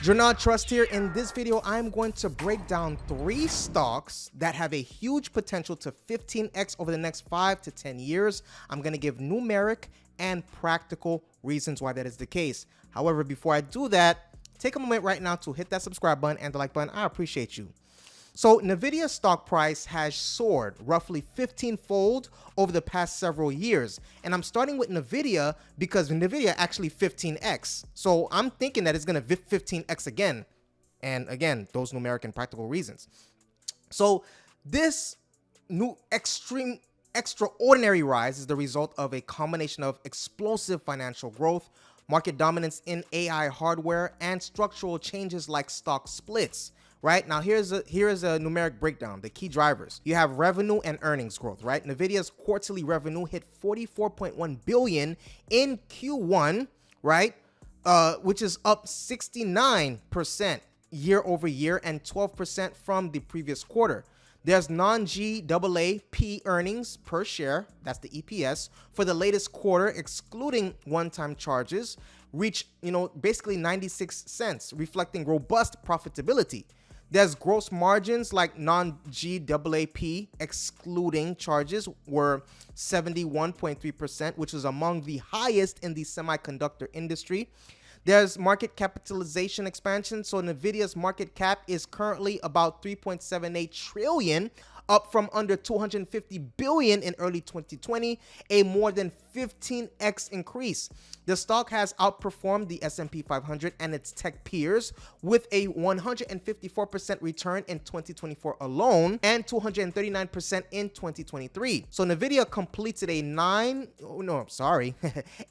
Journal Trust here. In this video, I'm going to break down 3 stocks that have a huge potential to 15x over the next 5 to 10 years. I'm going to give numeric and practical reasons why that is the case. However, before I do that, take a moment right now to hit that subscribe button and the like button. I appreciate you. So Nvidia's stock price has soared roughly 15-fold over the past several years. And I'm starting with Nvidia because Nvidia actually 15x. So I'm thinking that it's going to 15x again. And again, those numeric and practical reasons. So this new extraordinary rise is the result of a combination of explosive financial growth, market dominance in AI hardware, and structural changes like stock splits. Right now, here's a numeric breakdown. The key drivers: you have revenue and earnings growth. Right, Nvidia's quarterly revenue hit 44.1 billion in Q1, right, which is up 69% year over year and 12% from the previous quarter. There's non-GAAP earnings per share, that's the EPS, for the latest quarter, excluding one-time charges, reached basically 96 cents, reflecting robust profitability. There's gross margins like non-GAAP excluding charges were 71.3%, which is among the highest in the semiconductor industry. There's market capitalization expansion. So Nvidia's market cap is currently about 3.78 trillion, up from under 250 billion in early 2020, a more than 15x increase. The stock has outperformed the S&P 500 and its tech peers with a 154% return in 2024 alone and 239% in 2023. So Nvidia completed a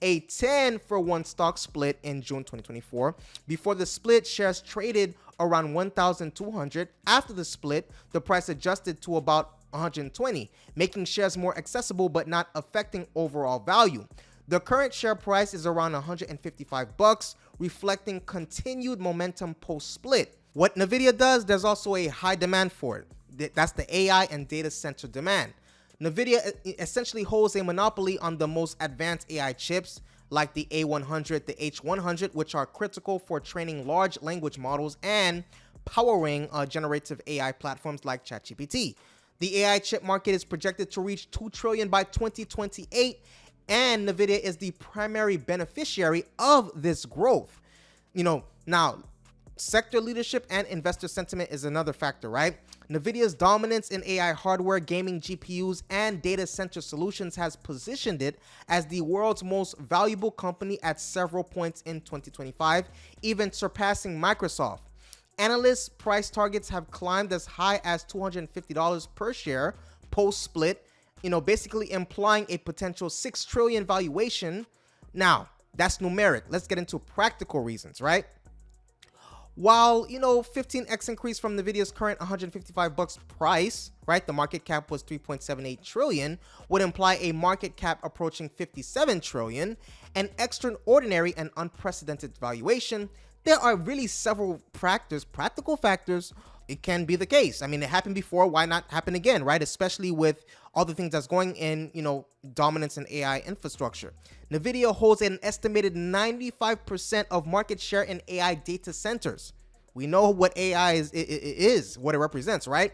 10-for-1 stock split in June 2024. Before the split, shares traded around 1,200. After the split, the price adjusted to about 120, making shares more accessible but not affecting overall value. The current share price is around $155, reflecting continued momentum post-split. What Nvidia does, there's also a high demand for it. That's the AI and data center demand. Nvidia essentially holds a monopoly on the most advanced AI chips like the A100, the H100, which are critical for training large language models and powering generative AI platforms like ChatGPT. The AI chip market is projected to reach $2 trillion by 2028, and Nvidia is the primary beneficiary of this growth. Now, sector leadership and investor sentiment is another factor, right? Nvidia's dominance in AI hardware, gaming GPUs, and data center solutions has positioned it as the world's most valuable company at several points in 2025, even surpassing Microsoft. Analysts' price targets have climbed as high as $250 per share post-split, basically implying a potential $6 trillion valuation. Now, that's numeric. Let's get into practical reasons, right? While 15x increase from Nvidia's current $155 price, right? The market cap was 3.78 trillion, would imply a market cap approaching 57 trillion, an extraordinary and unprecedented valuation. There are really several practical factors. It can be the case. I mean, it happened before. Why not happen again, right? Especially with all the things that's going in, dominance in AI infrastructure. Nvidia holds an estimated 95% of market share in AI data centers. We know what AI is, what it represents, right?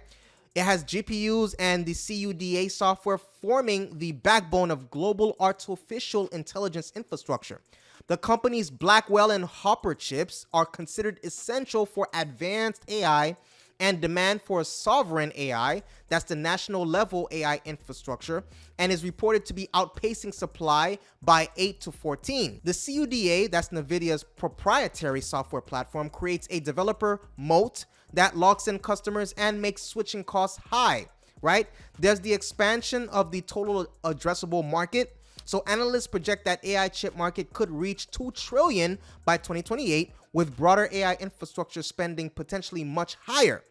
It has GPUs and the CUDA software forming the backbone of global artificial intelligence infrastructure. The company's Blackwell and Hopper chips are considered essential for advanced AI and demand for sovereign AI, that's the national level AI infrastructure, and is reported to be outpacing supply by 8 to 14. The CUDA, that's Nvidia's proprietary software platform, creates a developer moat that locks in customers and makes switching costs high, right? There's the expansion of the total addressable market. So analysts project that AI chip market could reach $2 trillion by 2028, with broader AI infrastructure spending potentially much higher.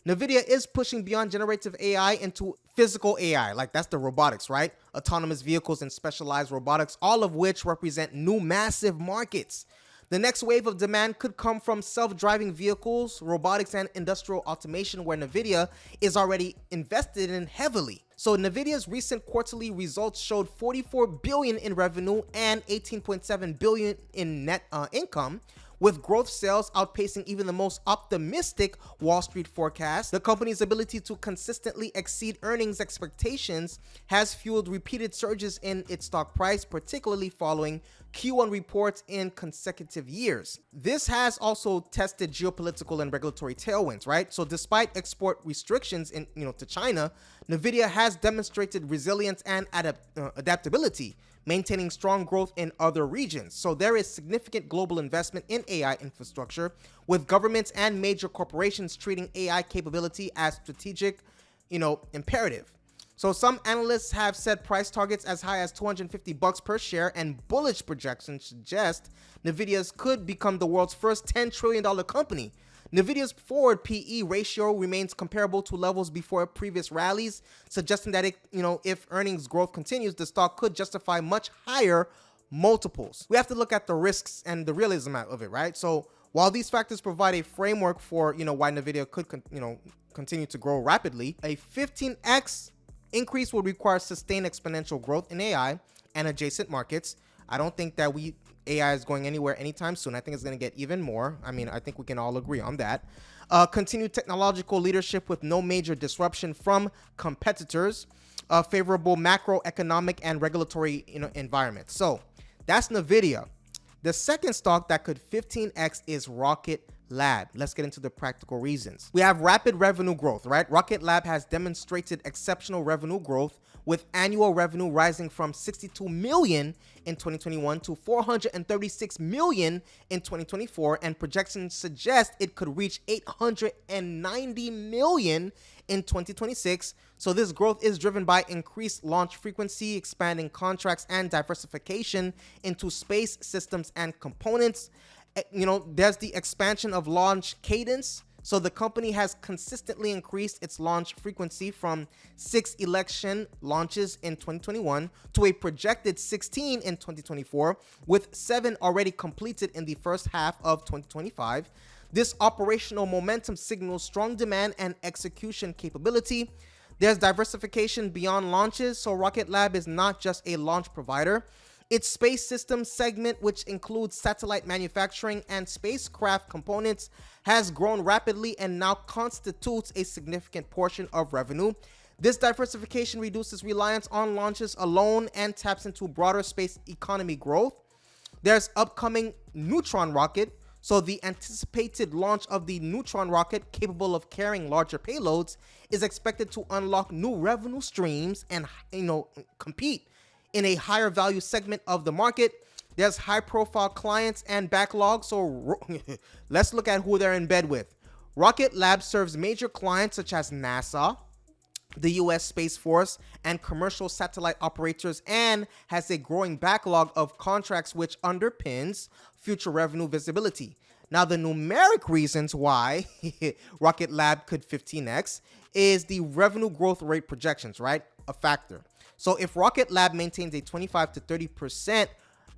Nvidia is pushing beyond generative AI into physical AI, like that's the robotics, right? Autonomous vehicles and specialized robotics, all of which represent new massive markets. The next wave of demand could come from self-driving vehicles, robotics, and industrial automation, where Nvidia is already invested in heavily. So Nvidia's recent quarterly results showed 44 billion in revenue and 18.7 billion in net income, With growth sales outpacing even the most optimistic Wall Street forecasts, the company's ability to consistently exceed earnings expectations has fueled repeated surges in its stock price, particularly following Q1 reports in consecutive years. This has also tested geopolitical and regulatory tailwinds, right? So despite export restrictions to China, Nvidia has demonstrated resilience and adaptability, maintaining strong growth in other regions. So there is significant global investment in AI infrastructure, with governments and major corporations treating AI capability as strategic, imperative. So some analysts have set price targets as high as $250 per share, and bullish projections suggest Nvidia's could become the world's first $10 trillion company. Nvidia's forward PE ratio remains comparable to levels before previous rallies, suggesting that if earnings growth continues, the stock could justify much higher multiples. We have to look at the risks and the realism of it, right? So while these factors provide a framework for why Nvidia could continue to grow rapidly, a 15x increase would require sustained exponential growth in AI and adjacent markets. I don't think that AI is going anywhere anytime soon. I think it's going to get even more. I mean, I think we can all agree on that. Continued technological leadership with no major disruption from competitors. Favorable macroeconomic and regulatory environment. So that's Nvidia. The second stock that could 15x is Rocket Lab. Let's get into the practical reasons. We have rapid revenue growth, right? Rocket Lab has demonstrated exceptional revenue growth, with annual revenue rising from 62 million in 2021 to 436 million in 2024, and projections suggest it could reach 890 million in 2026. So this growth is driven by increased launch frequency, expanding contracts, and diversification into space systems and components. There's the expansion of launch cadence. So the company has consistently increased its launch frequency from 6 election launches in 2021 to a projected 16 in 2024, with 7 already completed in the first half of 2025. This operational momentum signals strong demand and execution capability. There's diversification beyond launches. So Rocket Lab is not just a launch provider. Its space systems segment, which includes satellite manufacturing and spacecraft components, has grown rapidly and now constitutes a significant portion of revenue. This diversification reduces reliance on launches alone and taps into broader space economy growth. There's upcoming Neutron rocket. So the anticipated launch of the Neutron rocket, capable of carrying larger payloads, is expected to unlock new revenue streams and compete in a higher value segment of the market. There's high profile clients and backlog. So let's look at who they're in bed with. Rocket Lab serves major clients such as NASA, the US Space Force, and commercial satellite operators, and has a growing backlog of contracts which underpins future revenue visibility. Now, the numeric reasons why Rocket Lab could 15x is the revenue growth rate projections, right? A factor. So if Rocket Lab maintains a 25 to 30%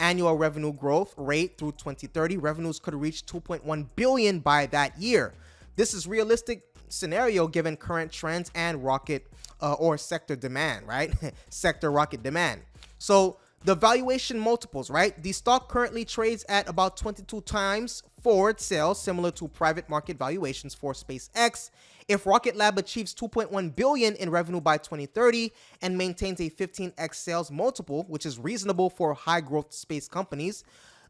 annual revenue growth rate through 2030, revenues could reach 2.1 billion by that year. This is realistic scenario given current trends and rocket or sector demand, right? Sector rocket demand. So the valuation multiples, right? The stock currently trades at about 22 times forward sales, similar to private market valuations for SpaceX. If Rocket Lab achieves 2.1 billion in revenue by 2030 and maintains a 15x sales multiple, which is reasonable for high growth space companies,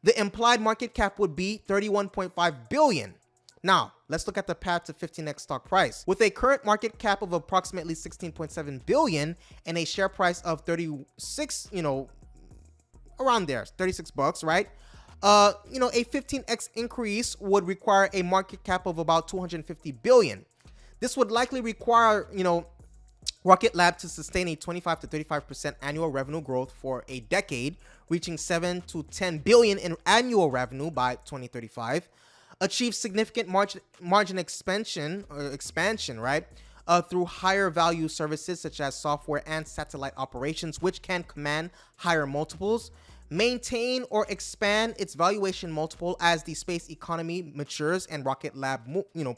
the implied market cap would be 31.5 billion. Now, let's look at the path to 15x stock price. With a current market cap of approximately 16.7 billion and a share price of 36, around there, $36, right? A 15x increase would require a market cap of about 250 billion. This would likely require, Rocket Lab to sustain a 25 to 35% annual revenue growth for a decade, reaching 7 to 10 billion in annual revenue by 2035. Achieve significant margin expansion, right? Through higher value services such as software and satellite operations, which can command higher multiples. Maintain or expand its valuation multiple as the space economy matures and Rocket Lab,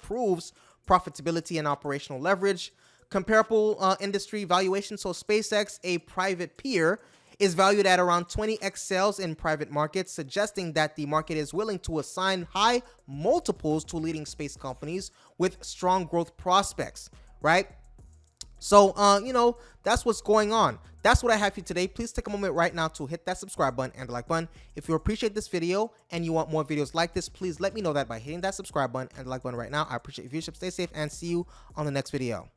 proves profitability and operational leverage. Comparable industry valuation. So SpaceX, a private peer, is valued at around 20x sales in private markets, suggesting that the market is willing to assign high multiples to leading space companies with strong growth prospects, right? So, that's what's going on. That's what I have for you today. Please take a moment right now to hit that subscribe button and the like button. If you appreciate this video and you want more videos like this, please let me know that by hitting that subscribe button and the like button right now. I appreciate your viewership. Stay safe and see you on the next video.